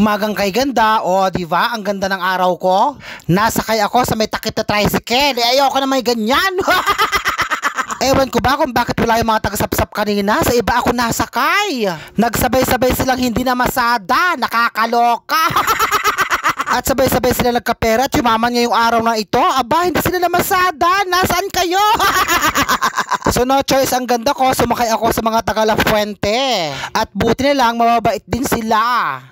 Umagang kay ganda, o di ba? Ang ganda ng araw ko. Nasakay ako sa may takip na tricycle. Ayoko na may ganyan. Ewan ko ba kung bakit wala yung mga tagasapsap kanina. Sa iba ako nasakay. Nagsabay-sabay silang hindi na masada. Nakakaloka. At sabay-sabay sila nagkapera at yumaman ngayong araw na ito. Aba, hindi sila namasada. Nasaan kayo? So no choice, ang ganda ko. Sumakay ako sa mga taga La Fuente. At buti na lang, mababait din sila.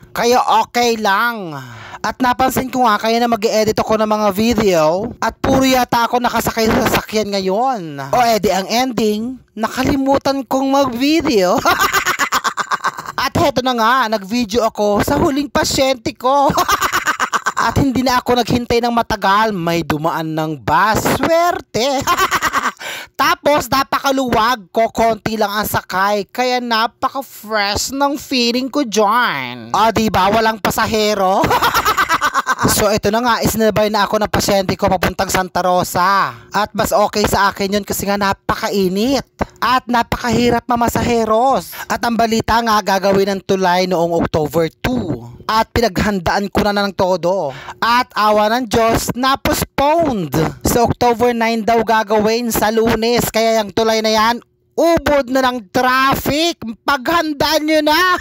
Kaya okay lang. At napansin ko nga, kaya na mag-edit ako ng mga video. At puro yata ako nakasakay sa sasakyan ngayon. O edi ang ending, nakalimutan kong mag-video. At heto na nga, nag-video ako sa huling pasyente ko. At hindi na ako naghintay ng matagal, may dumaan ng bus. Swerte! Tapos napakaluwag ko, konti lang ang sakay, kaya napaka-fresh ng feeling ko dyan. O diba, walang pasahero? So ito na nga, isinabay na ako ng pasyente ko papuntang Santa Rosa. At mas okay sa akin yun kasi nga napakainit. At napakahirap mamasaheros. At ang balita nga, gagawin ng tulay noong October 2. At pinaghandaan ko na ng todo. At awa ng Diyos, na-postponed. Sa October 9 daw gagawin sa Lunes. Kaya yung tulay na yan, ubod na ng traffic. Paghandaan nyo na.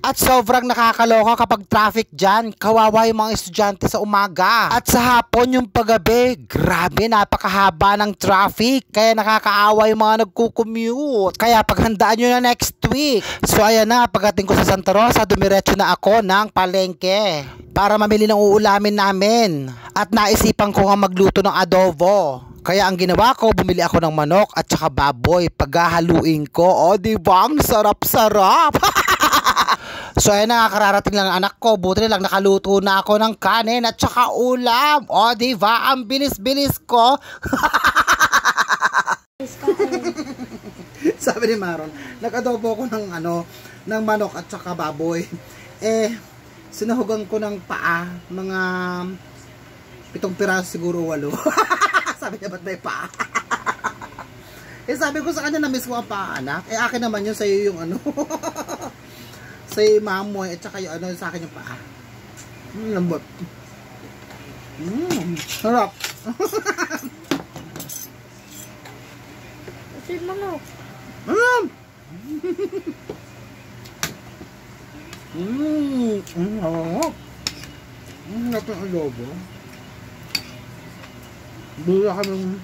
At sobrang nakakaloka kapag traffic dyan. Kawawa yung mga estudyante sa umaga. At sa hapon yung paggabi, grabe, napakahaba ng traffic. Kaya nakakaawa yung mga nagko-commute. Kaya paghandaan nyo na next week. So ayan na, pagdating ko sa Santa Rosa, dumiretso na ako ng palengke para mamili ng uulamin namin. At naisipan ko nga magluto ng adobo. Kaya ang ginawa ko, bumili ako ng manok at saka baboy. Paghahaluin ko, o diba, ang sarap-sarap. So ayun na, kararating lang ang anak ko. Buti na lang nakaluto na ako ng kanin at saka ulam. O diba, ang bilis-bilis ko. Sabi ni Maron, nag-adobo ko ng ng manok at saka baboy. Sinahugan ko ng paa, mga 7 piraso siguro, 8. Sabi niya, ba't may paa? Sabi ko sa kanya, na-miss mo ang paa, anak. Akin naman yun, sa'yo yung sa'yo yung mamoy, at saka yung sa akin yung paa. Lambot. Sarap. Ito yung manok. Sarap. Sarap ng adobo. Bula kami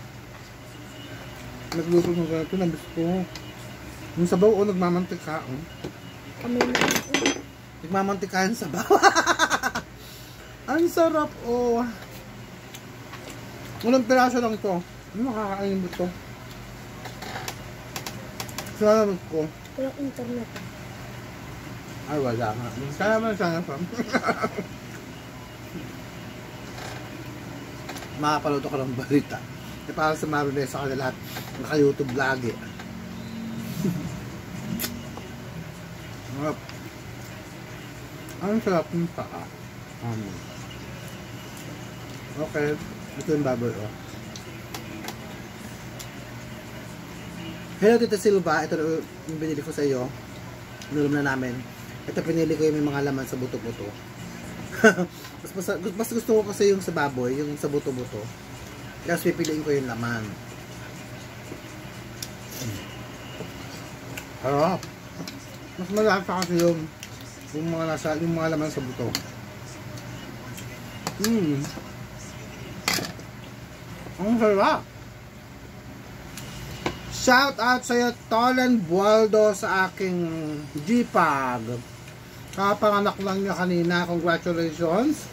nagluto ng ganito, nabis ko. Yung sabaw o nagmamantika. Kami na. Nagmamantika yung sabaw. Ang sarap o. Walang piraso lang ito. Ano makakain mo ito? Salamat ko. Walang internet. Ay wala nga. Salamat sana pa. Makapaluto ka ng balita. Para sa Marines sa kanila lahat naka-YouTube lagi. Ang sarap ng paa. Okay, ito yung baboy. Hello Tita Silva, ito yung binili ko sa iyo. Inulam na namin. Ito pinili ko yung may mga laman sa buto-buto. Mas gusto ko kasi yung sa baboy, yung sa buto-buto. Kasi pipiliin ko yung laman. Harap. Mas malasa kasi yung mga laman sa buto. Ang sarap. Shout out sa'yo, Tolan Bualdo, sa aking G-Pag. Kapanganak lang niya kanina. Congratulations.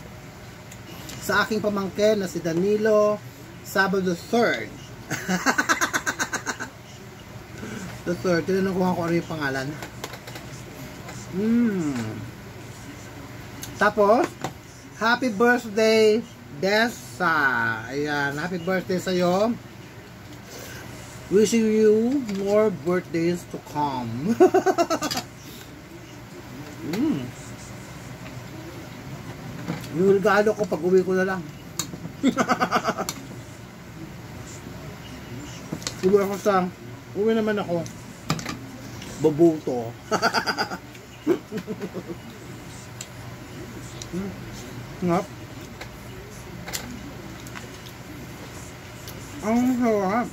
Sa aking pamangkin na si Danilo Sabado 3rd. The 3rd. Tinanong ko ano yung pangalan. Tapos, happy birthday, Dessa. Ayan, happy birthday sa'yo. Wishing you more birthdays to come. Yung regalo ko pag uwi ko na lang. Uwi naman ako. Babuto. Ngap. Ang harap.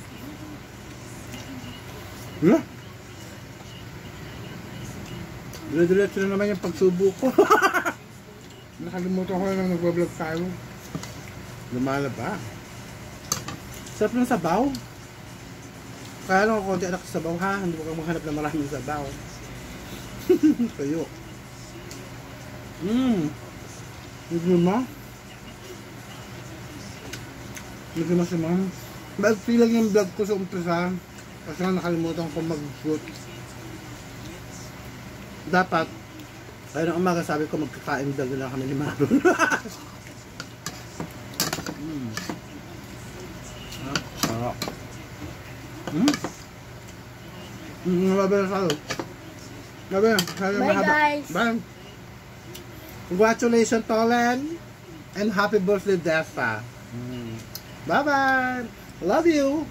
Dire-diretso na naman yung pagsubo ko. Nakalimutan ko na nag-vlog tayo. Lumala ba? Sarap ng sabaw. Kaya lang ako konti anak sa sabaw ha. Hindi mo kang maghanap na maraming sabaw. Kayo. Hindi mo? Hindi mo si ma'am. Bakit lang yung vlog ko sa umpisa? Kasi nga nakalimutan ko mag-shoot. Dapat, kaya ng umaga sabi ko magkakain vlog na lang kami ni Maron. Sarap. Babe, salo. Babe, salo Bye, mahaba. guys. Bye. Congratulations, Tolen. And happy birthday, Defa. Bye-bye. Love you.